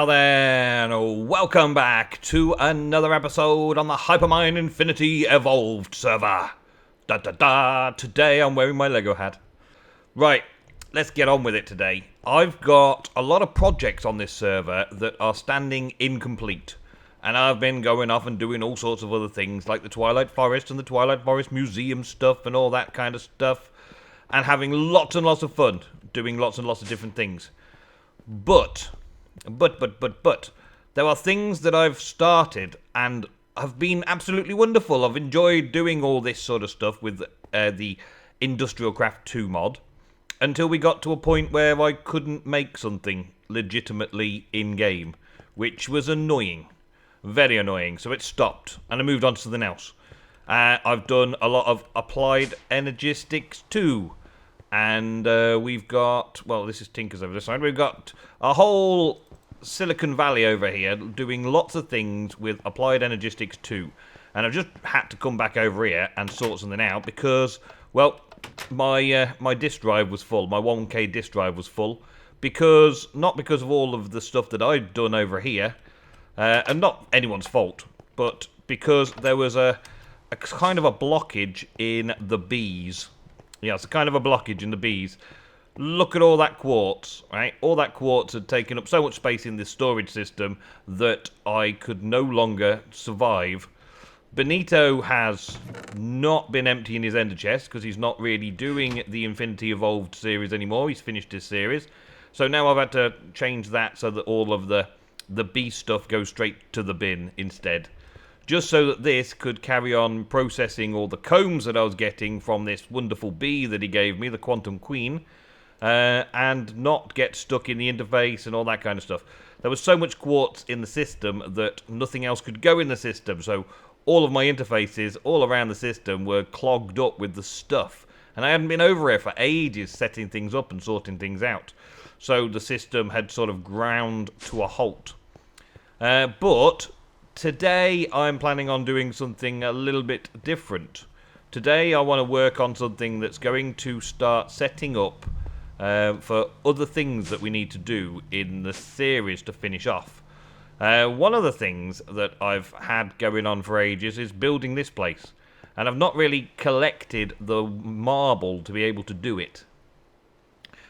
How there, and welcome back to another episode on the Hypermine Infinity Evolved server. Today I'm wearing my Lego hat. Right, let's get on with it today. I've got a lot of projects on this server that are standing incomplete. And I've been going off and doing all sorts of other things, like the Twilight Forest and the Twilight Forest Museum stuff and all that kind of stuff. And having lots and lots of fun, doing lots and lots of different things. But, there are things that I've started and have been absolutely wonderful. I've enjoyed doing all this sort of stuff with the Industrial Craft 2 mod, until we got to a point where I couldn't make something legitimately in-game, which was annoying. Very annoying, so it stopped, and I moved on to something else. I've done a lot of Applied Energistics 2, and we've got, well, this is Tinker's over this side, we've got a whole Silicon Valley over here doing lots of things with Applied Energistics 2. And I've just had to come back over here and sort something out because, well, my disk drive was full, my 1K disk drive was full, not because of all of the stuff that I'd done over here, and not anyone's fault, but because there was a kind of a blockage in the bees. Yeah, it's a kind of a blockage in the bees. Look at all that quartz, right? All that quartz had taken up so much space in this storage system that I could no longer survive. Benito has not been emptying his ender chest because he's not really doing the Infinity Evolved series anymore. He's finished his series. So now I've had to change that so that all of the bee stuff goes straight to the bin instead. Just so that this could carry on processing all the combs that I was getting from this wonderful bee that he gave me, the Quantum Queen, and not get stuck in the interface and all that kind of stuff. There was so much quartz in the system that nothing else could go in the system, so all of my interfaces all around the system were clogged up with the stuff. And I hadn't been over here for ages setting things up and sorting things out. So the system had sort of ground to a halt. But today I'm planning on doing something a little bit different. Today I want to work on something that's going to start setting up for other things that we need to do in the series to finish off. One of the things that I've had going on for ages is building this place. And I've not really collected the marble to be able to do it.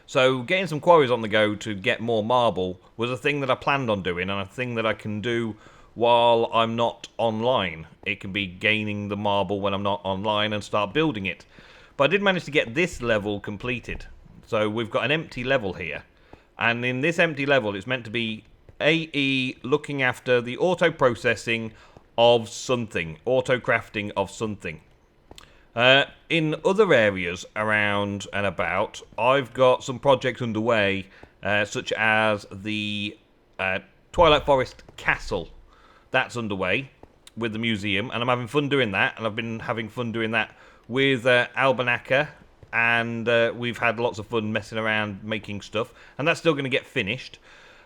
So getting some quarries on the go to get more marble was a thing that I planned on doing, and a thing that I can do while I'm not online. It can be gaining the marble when I'm not online and start building it. But I did manage to get this level completed. So we've got an empty level here. And in this empty level, it's meant to be AE looking after the auto-processing of something. Auto-crafting of something. In other areas around and about, I've got some projects underway, such as the Twilight Forest Castle. That's underway with the museum, and I'm having fun doing that, and I've been having fun doing that with Albanaka, and we've had lots of fun messing around making stuff, and that's still going to get finished.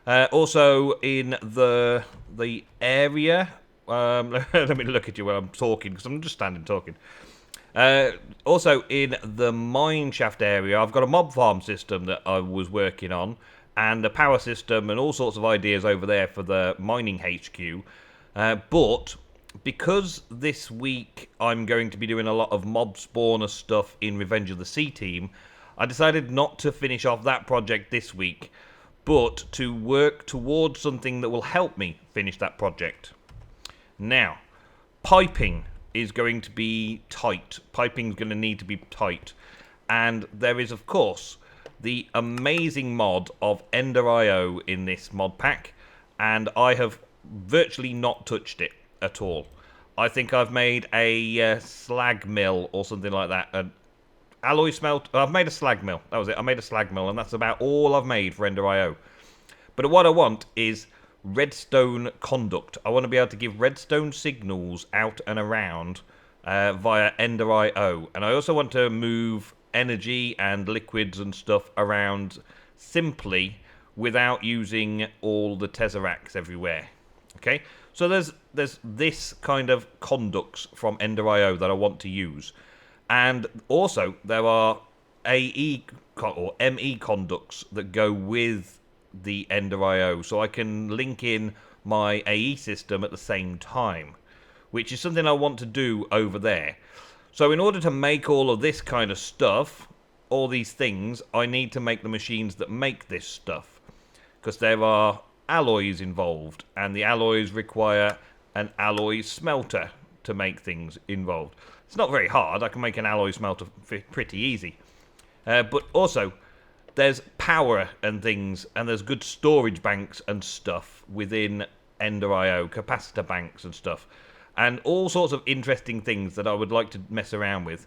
Also in the area, let me look at you while I'm talking, because I'm just standing talking. Also in the mine shaft area, I've got a mob farm system that I was working on, and a power system and all sorts of ideas over there for the mining HQ. But because this week I'm going to be doing a lot of mob spawner stuff in Revenge of the Sea Team, I decided not to finish off that project this week, but to work towards something that will help me finish that project. Now, piping is going to be tight. Piping's going to need to be tight. And there is, of course, the amazing mod of EnderIO in this mod pack, and I have virtually not touched it at all. I think I've made a slag mill or something like that. An alloy smelt. I've made a slag mill. That was it. I made a slag mill, and that's about all I've made for EnderIO. But what I want is redstone conduct. I want to be able to give redstone signals out and around via EnderIO. And I also want to move energy and liquids and stuff around simply without using all the tesseracts everywhere. Okay, so there's this kind of conducts from EnderIO that I want to use, and also there are AE or ME conducts that go with the EnderIO, so I can link in my AE system at the same time, which is something I want to do over there. So in order to make all of this kind of stuff, all these things, I need to make the machines that make this stuff, because there are alloys involved, and the alloys require an alloy smelter to make things involved. It's not very hard. I can make an alloy smelter pretty easy. But also, there's power and things, and there's good storage banks and stuff within EnderIO, capacitor banks and stuff, and all sorts of interesting things that I would like to mess around with.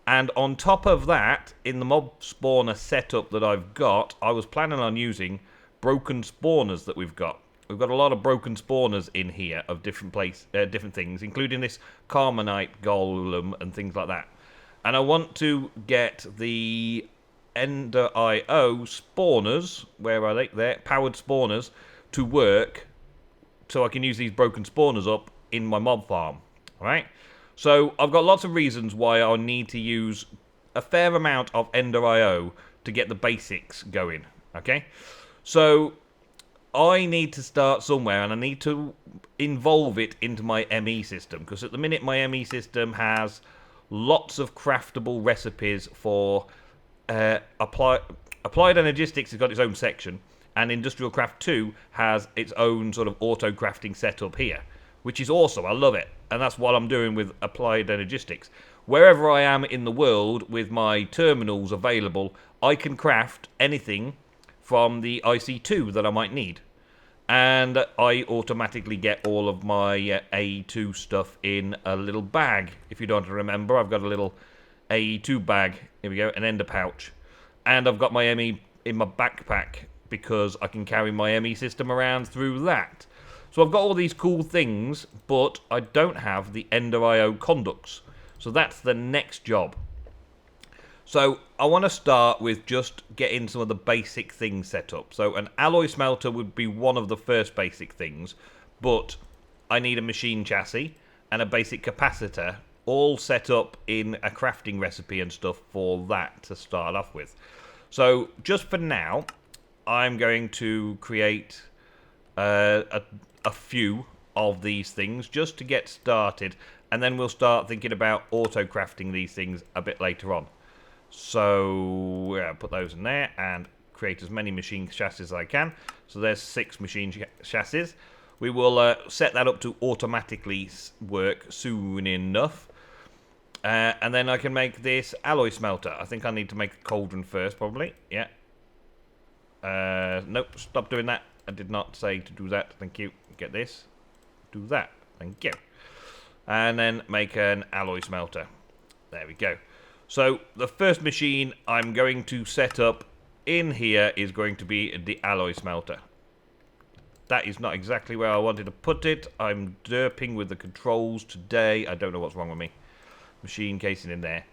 And on top of that, in the mob spawner setup that I've got, I was planning on using broken spawners that we've got. We've got a lot of broken spawners in here of different things, including this Carmonite golem and things like that. And I want to get the EnderIO spawners, where are they? There, powered spawners, to work, so I can use these broken spawners up in my mob farm. Alright? So I've got lots of reasons why I need to use a fair amount of EnderIO to get the basics going. Okay? So I need to start somewhere, and I need to involve it into my ME system, because at the minute my ME system has lots of craftable recipes for Applied Energistics has got its own section, and Industrial Craft 2 has its own sort of auto crafting setup here, which is awesome. I love it, and that's what I'm doing with Applied Energistics. Wherever I am in the world with my terminals available, I can craft anything from the IC2 that I might need, and I automatically get all of my AE2 stuff in a little bag. If you don't remember, I've got a little AE2 bag. Here we go, an ender pouch, and I've got my ME in my backpack because I can carry my ME system around through that. So I've got all these cool things, but I don't have the EnderIO conducts. So that's the next job. So I want to start with just getting some of the basic things set up. So an alloy smelter would be one of the first basic things, but I need a machine chassis and a basic capacitor all set up in a crafting recipe and stuff for that to start off with. So just for now, I'm going to create a few of these things just to get started, and then we'll start thinking about auto crafting these things a bit later on. So put those in there and create as many machine chassis as I can. So there's 6 machine chassis. We will set that up to automatically work soon enough. And then I can make this alloy smelter. I think I need to make a cauldron first, probably. Yeah. Nope, stop doing that. I did not say to do that. Thank you. Get this. Do that. Thank you. And then make an alloy smelter. There we go. So the first machine I'm going to set up in here is going to be the alloy smelter. That is not exactly where I wanted to put it. I'm derping with the controls today. I don't know what's wrong with me. Machine casing in there.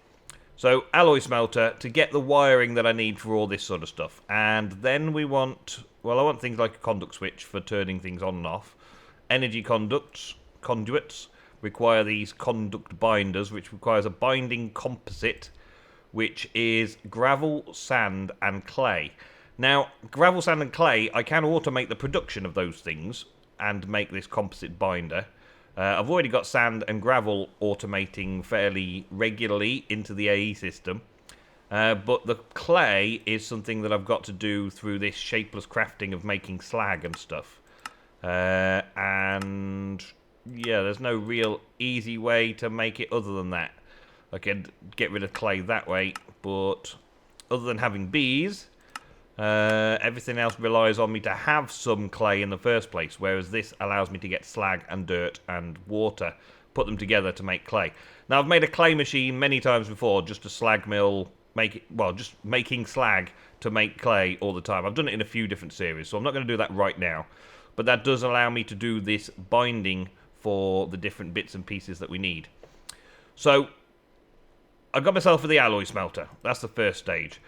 So alloy smelter to get the wiring that I need for all this sort of stuff. And then we want, well, I want things like a conduct switch for turning things on and off. Energy conduits require these conduct binders, which requires a binding composite, which is gravel, sand, and clay. Now, gravel, sand, and clay, I can automate the production of those things and make this composite binder. I've already got sand and gravel automating fairly regularly into the AE system. But the clay is something that I've got to do through this shapeless crafting of making slag and stuff. And yeah, there's no real easy way to make it other than that. I could get rid of clay that way, but other than having bees, everything else relies on me to have some clay in the first place, whereas this allows me to get slag and dirt and water, put them together to make clay. Now, I've made a clay machine many times before, just a slag mill, just making slag to make clay all the time. I've done it in a few different series, so I'm not going to do that right now. But that does allow me to do this binding for the different bits and pieces that we need. So, I got myself for the alloy smelter. That's the first stage.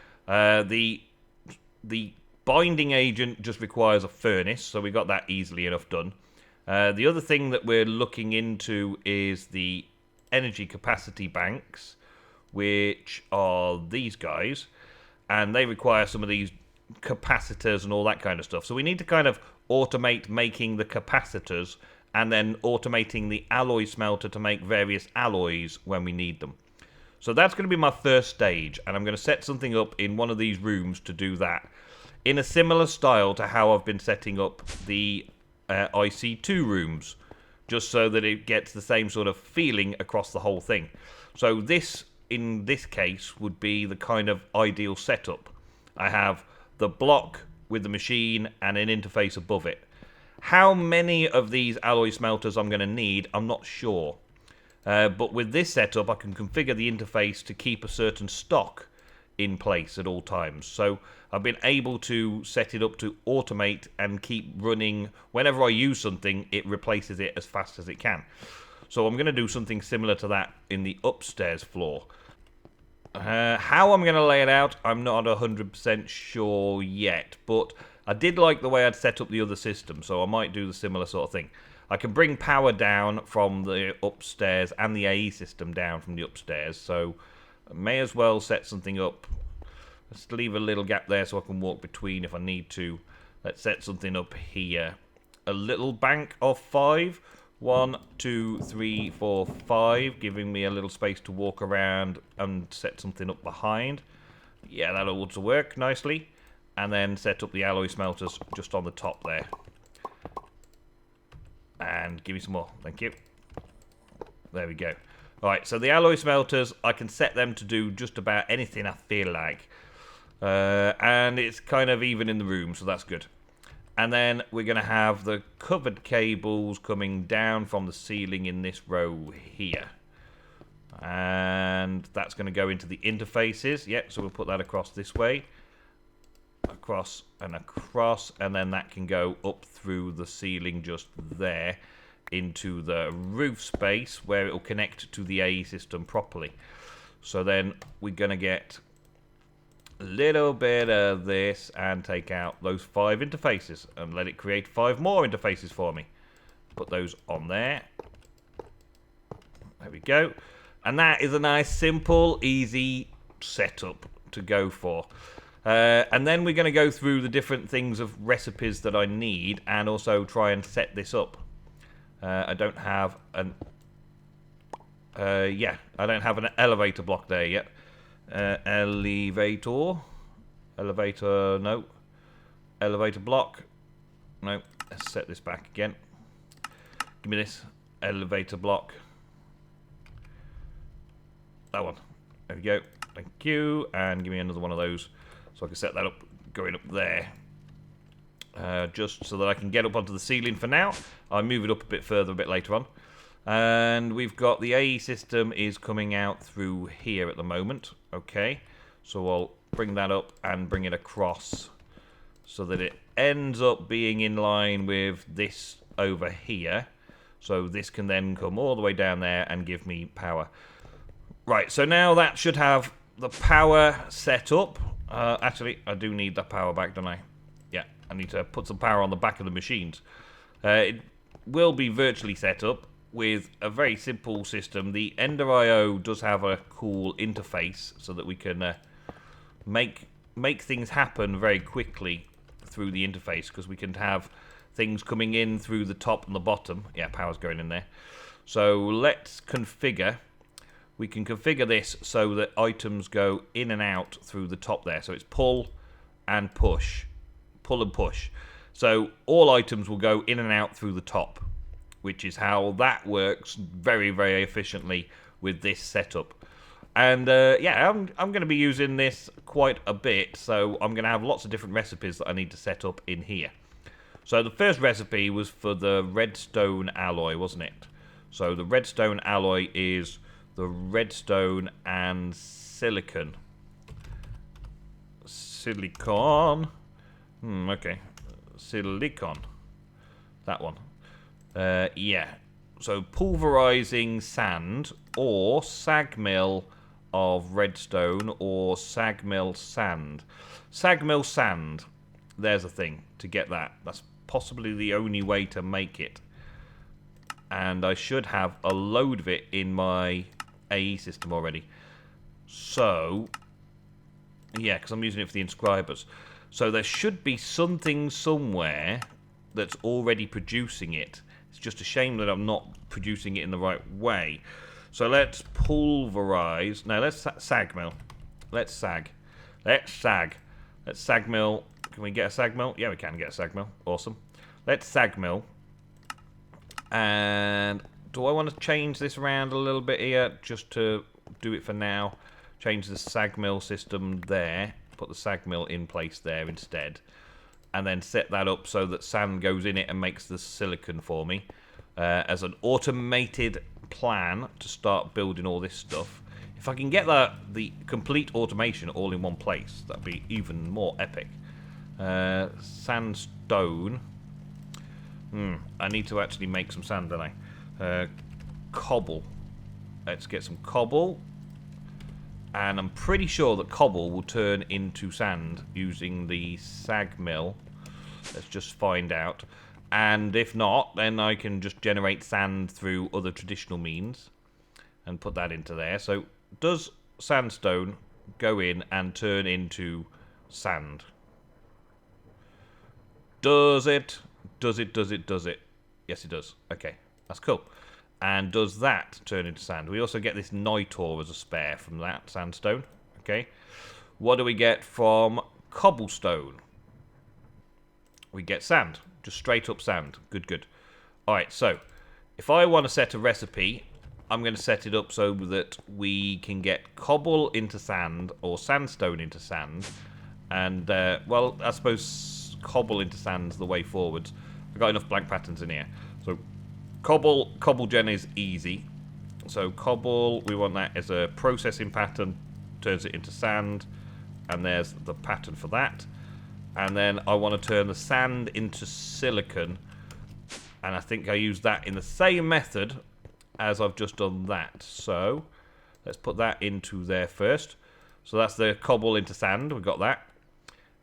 The binding agent just requires a furnace, so we got that easily enough done. The other thing that we're looking into is the energy capacity banks, which are these guys, and they require some of these capacitors and all that kind of stuff. So we need to kind of automate making the capacitors and then automating the alloy smelter to make various alloys when we need them. So that's going to be my first stage, and I'm going to set something up in one of these rooms to do that, in a similar style to how I've been setting up the IC2 rooms, just so that it gets the same sort of feeling across the whole thing. So this, in this case, would be the kind of ideal setup. I have the block with the machine and an interface above it. How many of these alloy smelters I'm going to need, I'm not sure. But with this setup, I can configure the interface to keep a certain stock in place at all times. So I've been able to set it up to automate and keep running. Whenever I use something, it replaces it as fast as it can. So I'm going to do something similar to that in the upstairs floor. How I'm going to lay it out, I'm not 100% sure yet, but I did like the way I'd set up the other system, so I might do the similar sort of thing. I can bring power down from the upstairs and the AE system down from the upstairs, so I may as well set something up. Let's leave a little gap there so I can walk between if I need to. Let's set something up here. A little bank of 5. 1, 2, 3, 4, 5, giving me a little space to walk around and set something up behind. Yeah, that ought to work nicely. And then set up the alloy smelters just on the top there. And give me some more, thank you. There we go. Alright, so the alloy smelters, I can set them to do just about anything I feel like. And it's kind of even in the room, so that's good. And then we're going to have the covered cables coming down from the ceiling in this row here. And that's going to go into the interfaces. Yeah, so we'll put that across this way. Across and across. And then that can go up through the ceiling just there into the roof space where it will connect to the AE system properly. So then we're going to get a little bit of this and take out those 5 interfaces and let it create 5 more interfaces for me. Put those on there. There we go. And that is a nice, simple, easy setup to go for. And then we're going to go through the different things of recipes that I need and also try and set this up. I don't have an I don't have an elevator block there yet. Elevator, no. Elevator block, no. Let's set this back again. Give me this elevator block. That one. There we go. Thank you. And give me another one of those so I can set that up going up there. Just so that I can get up onto the ceiling for now. I'll move it up a bit further a bit later on. And we've got the AE system is coming out through here at the moment. Okay, so I'll bring that up and bring it across so that it ends up being in line with this over here. So this can then come all the way down there and give me power. Right, so now that should have the power set up. Actually, I do need that power back, don't I? Yeah, I need to put some power on the back of the machines. It will be virtually set up with a very simple system. The EnderIO does have a cool interface so that we can make things happen very quickly through the interface, because we can have things coming in through the top and the bottom. Yeah, power's going in there. So let's configure. We can configure this so that items go in and out through the top there. So it's pull and push. Pull and push. So all items will go in and out through the top, which is how that works very, very efficiently with this setup. And yeah, I'm going to be using this quite a bit, so I'm going to have lots of different recipes that I need to set up in here. So the first recipe was for the redstone alloy, wasn't it? So the redstone alloy is the redstone and silicon. Silicon. Okay. Silicon. That one. Yeah. So pulverizing sand or sag mill of redstone or sag mill sand. Sag mill sand. There's a thing to get that. That's possibly the only way to make it. And I should have a load of it in my AE system already. So, yeah, because I'm using it for the inscribers. So there should be something somewhere that's already producing it. It's just a shame that I'm not producing it in the right way. So let's pulverize. No, let's sag mill. Let's sag. Let's sag. Let's sag mill. Can we get a sag mill? Yeah, we can get a sag mill. Awesome. Let's sag mill. And do I want to change this around a little bit here? Just to do it for now. Change the sag mill system there. Put the sag mill in place there instead. And then set that up so that sand goes in it and makes the silicon for me. As an automated plan to start building all this stuff. If I can get the complete automation all in one place, that'd be even more epic. Sandstone. I need to actually make some sand, don't I? Cobble. Let's get some cobble. And I'm pretty sure that cobble will turn into sand using the sag mill. Let's just find out. And if not, then I can just generate sand through other traditional means. And put that into there. So, does sandstone go in and turn into sand? Does it? Does it? Does it? Does it? Yes, it does. Okay, that's cool. And does that turn into sand? We also get this nitor as a spare from that sandstone. Okay. What do we get from cobblestone? We get sand. Just straight up sand. Good, good. Alright, so if I want to set a recipe, I'm going to set it up so that we can get cobble into sand or sandstone into sand. And, well, I suppose cobble into sand's the way forwards. I've got enough blank patterns in here. So cobble gen is easy. So cobble, we want that as a processing pattern, turns it into sand, and there's the pattern for that. And then I want to turn the sand into silicon, and I think I use that in the same method as I've just done that. So let's put that into there first. So that's the cobble into sand, we've got that.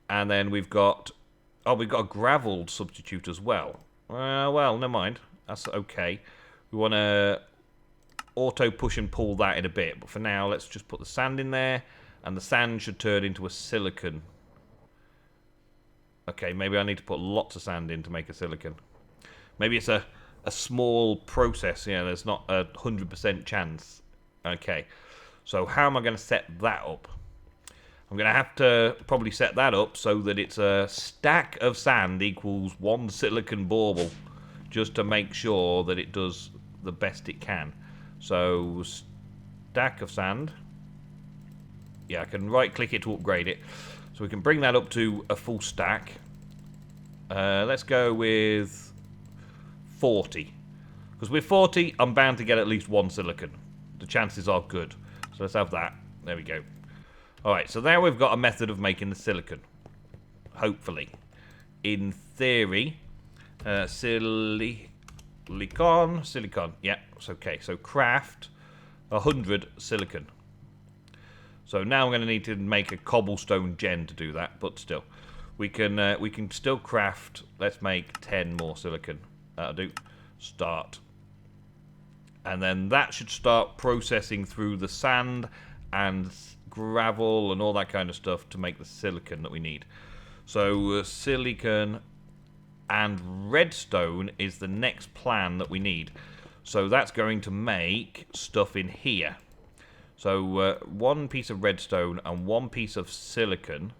And then we've got, oh, we've got a gravel substitute as well. Well, never mind. That's okay. We want to auto push and pull that in a bit. But for now, let's just put the sand in there. And the sand should turn into a silicon. Okay, maybe I need to put lots of sand in to make a silicon. Maybe it's a small process. Yeah, there's not a 100% chance. Okay. So how am I going to set that up? I'm going to have to probably set that up so that it's a stack of sand equals one silicon bauble, just to make sure that it does the best it can. So, stack of sand. Yeah, I can right-click it to upgrade it. So we can bring that up to a full stack. Let's go with 40. Because with 40, I'm bound to get at least one silicon. The chances are good. So let's have that. There we go. Alright, so now we've got a method of making the silicon. Hopefully. In theory, silicon. Yeah, it's okay. So craft 100 silicon. So now I'm going to need to make a cobblestone gen to do that, but still. We can still craft, let's make 10 more silicon. That'll do. Start. And then that should start processing through the sand and gravel and all that kind of stuff to make the silicon that we need. So silicon and redstone is the next plan that we need. So that's going to make stuff in here. So one piece of redstone and one piece of silicon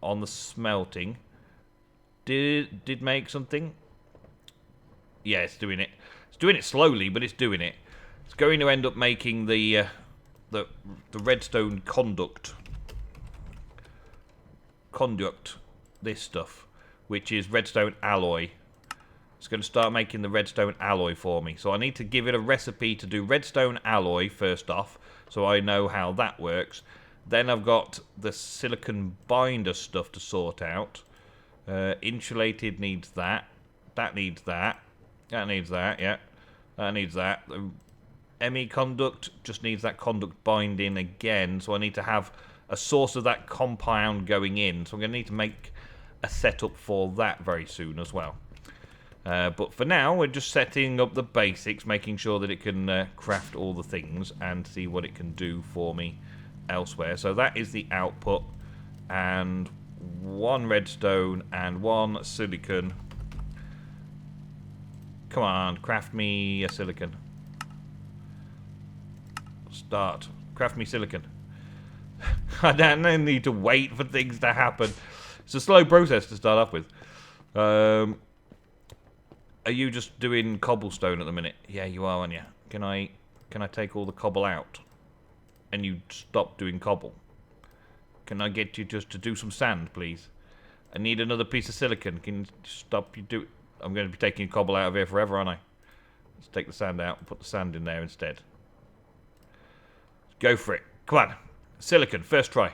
on the smelting did make something. Yeah, it's doing it. It's doing it slowly, but it's doing it. It's going to end up making the redstone conduct, this stuff, which is redstone alloy. It's going to start making the redstone alloy for me. So I need to give it a recipe to do redstone alloy first off, so I know how that works. Then I've got the silicon binder stuff to sort out. Insulated needs that. That needs that. That needs that, yeah. That needs that. The ME conduct just needs that conduct binding again, so I need to have a source of that compound going in. So I'm going to need to make a setup for that very soon as well. But for now, we're just setting up the basics, making sure that it can craft all the things and see what it can do for me elsewhere. So that is the output, and 1 redstone, and 1 silicon. Come on, craft me a silicon. Start. Craft me silicon. I don't need to wait for things to happen. It's a slow process to start off with. Are you just doing cobblestone at the minute? Yeah, you are, aren't you? Can I take all the cobble out? And you stop doing cobble? Can I get you just to do some sand, please? I need another piece of silicon. Can you stop you do... I'm going to be taking cobble out of here forever, aren't I? Let's take the sand out and put the sand in there instead. Go for it. Come on. Silicon, first try.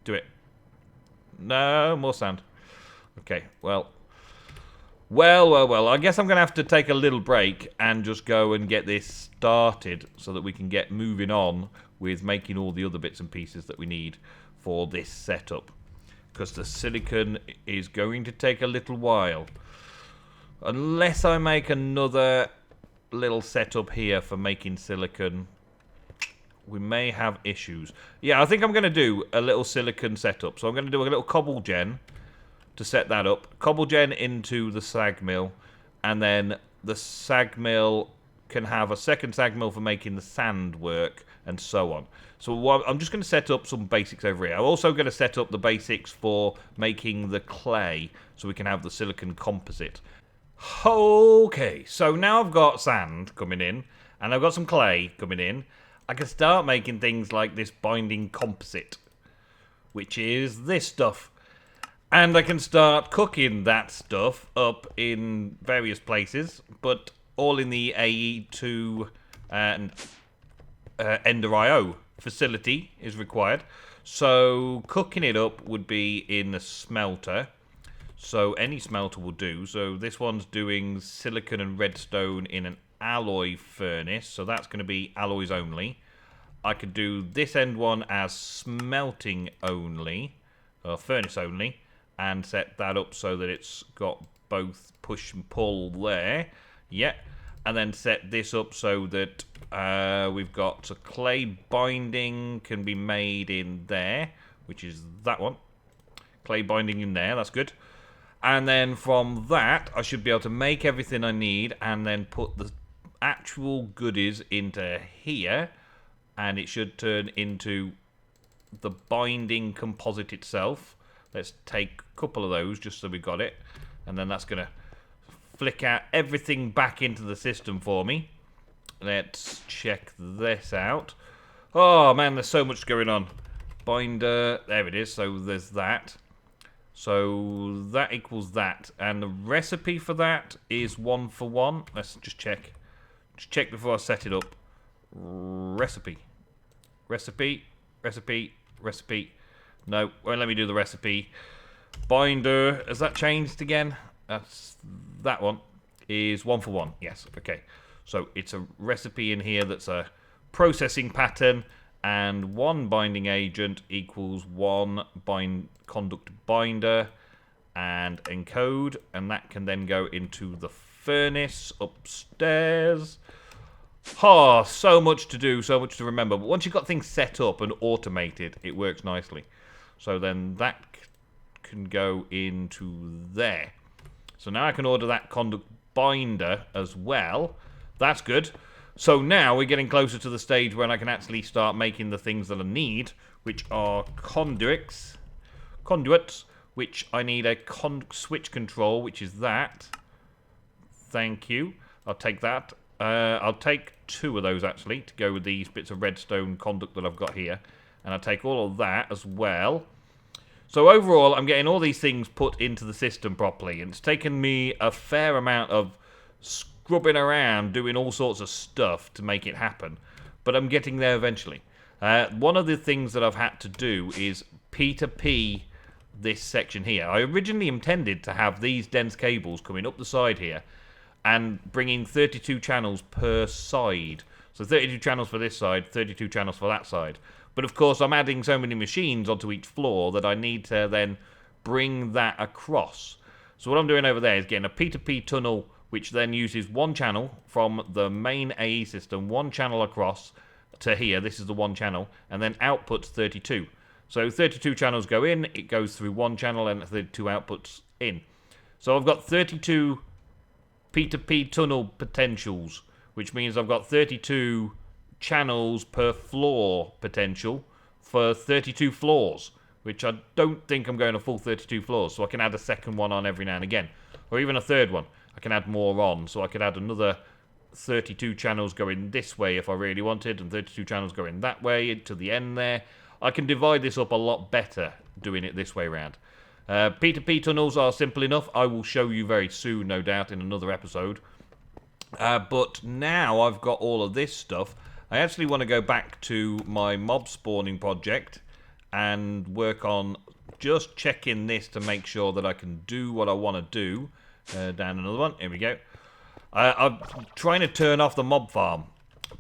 Do it. No, more sand. Okay, well. Well. I guess I'm going to have to take a little break and just go and get this started so that we can get moving on with making all the other bits and pieces that we need for this setup. Because the silicon is going to take a little while. Unless I make another little setup here for making silicon, we may have issues. Yeah, I think I'm going to do a little silicon setup. So I'm going to do a little cobble gen to set that up. Cobble gen into the sag mill. And then the sag mill can have a second sag mill for making the sand work and so on. So I'm just going to set up some basics over here. I'm also going to set up the basics for making the clay so we can have the silicon composite. Okay, so now I've got sand coming in and I've got some clay coming in. I can start making things like this binding composite, which is this stuff. And I can start cooking that stuff up in various places, but all in the AE2 and EnderIO facility is required. So cooking it up would be in a smelter. So any smelter will do. So this one's doing silicon and redstone in an alloy furnace. So that's going to be alloys only. I could do this end one as smelting only, or furnace only, and set that up so that it's got both push and pull there. Yeah. And then set this up so that we've got a clay binding can be made in there, which is that one. Clay binding in there, that's good. And then from that, I should be able to make everything I need and then put the actual goodies into here. And it should turn into the binding composite itself. Let's take a couple of those just so we got it. And then that's going to flick out everything back into the system for me. Let's check this out. Oh man, there's so much going on. Binder, there it is. So there's that. So that equals that. And the recipe for that is 1 for 1. Let's just check. Just check before I set it up. Recipe. No, won't let me do the recipe. Binder, has that changed again? That's that one is 1 for 1. Yes, okay. So it's a recipe in here that's a processing pattern, and 1 binding agent equals 1 conduct binder and encode, and that can then go into the furnace upstairs. Oh, so much to do, so much to remember. But once you've got things set up and automated, it works nicely. So then that can go into there. So now I can order that conduct binder as well. That's good. So now we're getting closer to the stage when I can actually start making the things that I need, which are conduits, which I need a switch control, which is that. Thank you. I'll take that. I'll take 2 of those, actually, to go with these bits of redstone conduct that I've got here. And I'll take all of that as well. So overall, I'm getting all these things put into the system properly. And it's taken me a fair amount of scrubbing around, doing all sorts of stuff to make it happen. But I'm getting there eventually. One of the things that I've had to do is P2P this section here. I originally intended to have these dense cables coming up the side here and bringing 32 channels per side. So 32 channels for this side, 32 channels for that side. But of course, I'm adding so many machines onto each floor that I need to then bring that across. So what I'm doing over there is getting a P2P tunnel, which then uses 1 channel from the main AE system, 1 channel across to here. This is the 1 channel, and then outputs 32. So 32 channels go in, it goes through one channel, and 32 outputs in. So I've got 32 P2P tunnel potentials, which means I've got 32 channels per floor potential for 32 floors, which I don't think I'm going a full 32 floors, so I can add a second one on every now and again. Or even a third one. I can add more on, so I could add another 32 channels going this way if I really wanted, and 32 channels going that way to the end there. I can divide this up a lot better doing it this way around. P2P tunnels are simple enough. I will show you very soon, no doubt, in another episode. But now I've got all of this stuff, I actually want to go back to my mob spawning project and work on just checking this to make sure that I can do what I want to do. Down another one. Here we go. I'm trying to turn off the mob farm.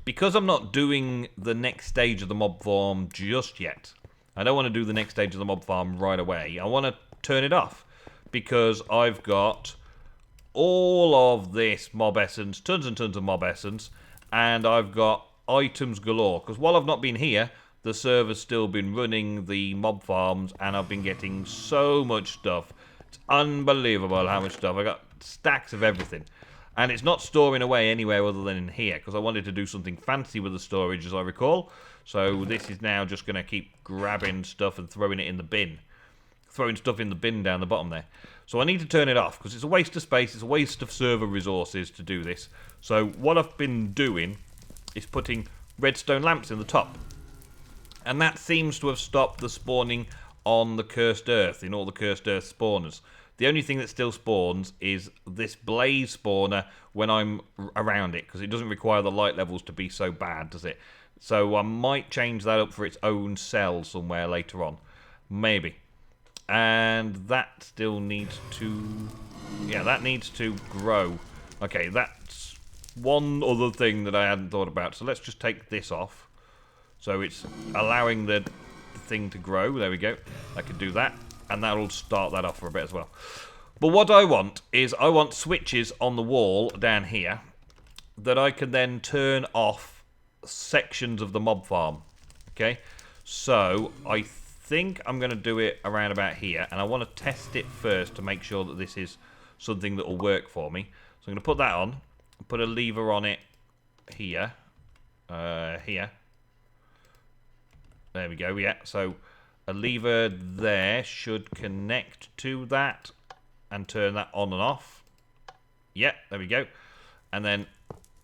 Because I'm not doing the next stage of the mob farm just yet. I don't want to do the next stage of the mob farm right away. I want to turn it off. Because I've got all of this mob essence, tons and tons of mob essence, and I've got items galore. Because while I've not been here, the server's still been running the mob farms, and I've been getting so much stuff. It's unbelievable how much stuff. I got stacks of everything. And it's not storing away anywhere other than in here, because I wanted to do something fancy with the storage, as I recall. So this is now just going to keep grabbing stuff and throwing it in the bin. Throwing stuff in the bin down the bottom there. So I need to turn it off, because it's a waste of space, it's a waste of server resources to do this. So what I've been doing is putting redstone lamps in the top. And that seems to have stopped the spawning on the cursed earth, in all the cursed earth spawners. The only thing that still spawns is this blaze spawner when I'm around it, because it doesn't require the light levels to be so bad, does it? So I might change that up for its own cell somewhere later on. Maybe. And that still needs to... yeah, that needs to grow. Okay, that's one other thing that I hadn't thought about. So let's just take this off. So it's allowing the thing to grow. There we go. I could do that. And that'll start that off for a bit as well. But what I want is I want switches on the wall down here that I can then turn off sections of the mob farm. Okay? So I think I'm going to do it around about here. And I want to test it first to make sure that this is something that will work for me. So I'm going to put that on. Put a lever on it here. Here. There we go, yeah. So a lever there should connect to that and turn that on and off. Yeah, there we go. And then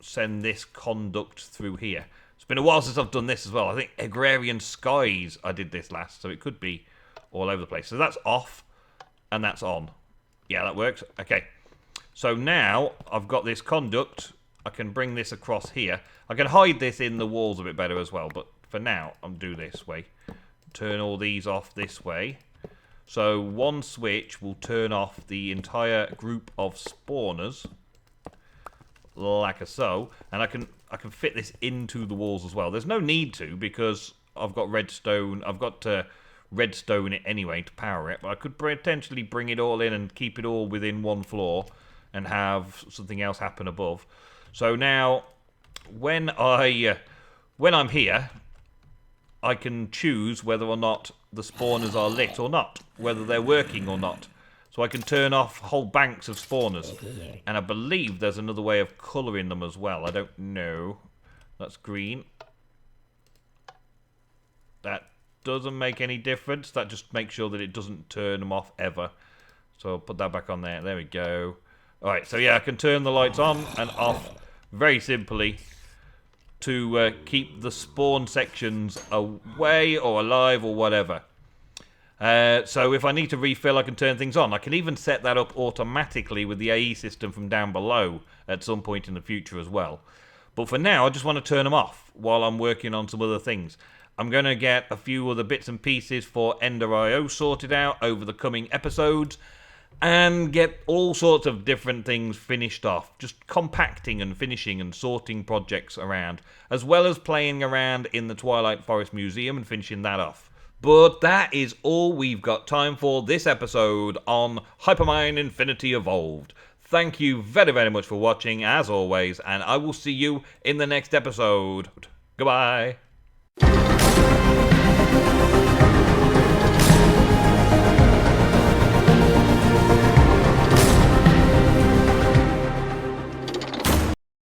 send this conduct through here. It's been a while since I've done this as well. I think Agrarian Skies I did this last, so it could be all over the place. So that's off and that's on. Yeah, that works. Okay. So now I've got this conduct. I can bring this across here. I can hide this in the walls a bit better as well, but for now, I'll do this way. Turn all these off this way. So one switch will turn off the entire group of spawners, like so. And I can fit this into the walls as well. There's no need to, because I've got redstone. I've got to redstone it anyway to power it. But I could potentially bring it all in and keep it all within one floor and have something else happen above. So now, when I'm here, I can choose whether or not the spawners are lit or not, whether they're working or not. So I can turn off whole banks of spawners. And I believe there's another way of colouring them as well. I don't know. That's green. That doesn't make any difference. That just makes sure that it doesn't turn them off ever. So I'll put that back on there. There we go. Alright, so yeah, I can turn the lights on and off very simply to keep the spawn sections away or alive or whatever. So if I need to refill, I can turn things on. I can even set that up automatically with the AE system from down below at some point in the future as well. But for now, I just want to turn them off while I'm working on some other things. I'm going to get a few other bits and pieces for EnderIO sorted out over the coming episodes, and get all sorts of different things finished off. Just compacting and finishing and sorting projects around, as well as playing around in the Twilight Forest Museum and finishing that off. But that is all we've got time for this episode on Hypermine Infinity Evolved. Thank you very, very much for watching, as always, and I will see you in the next episode. Goodbye.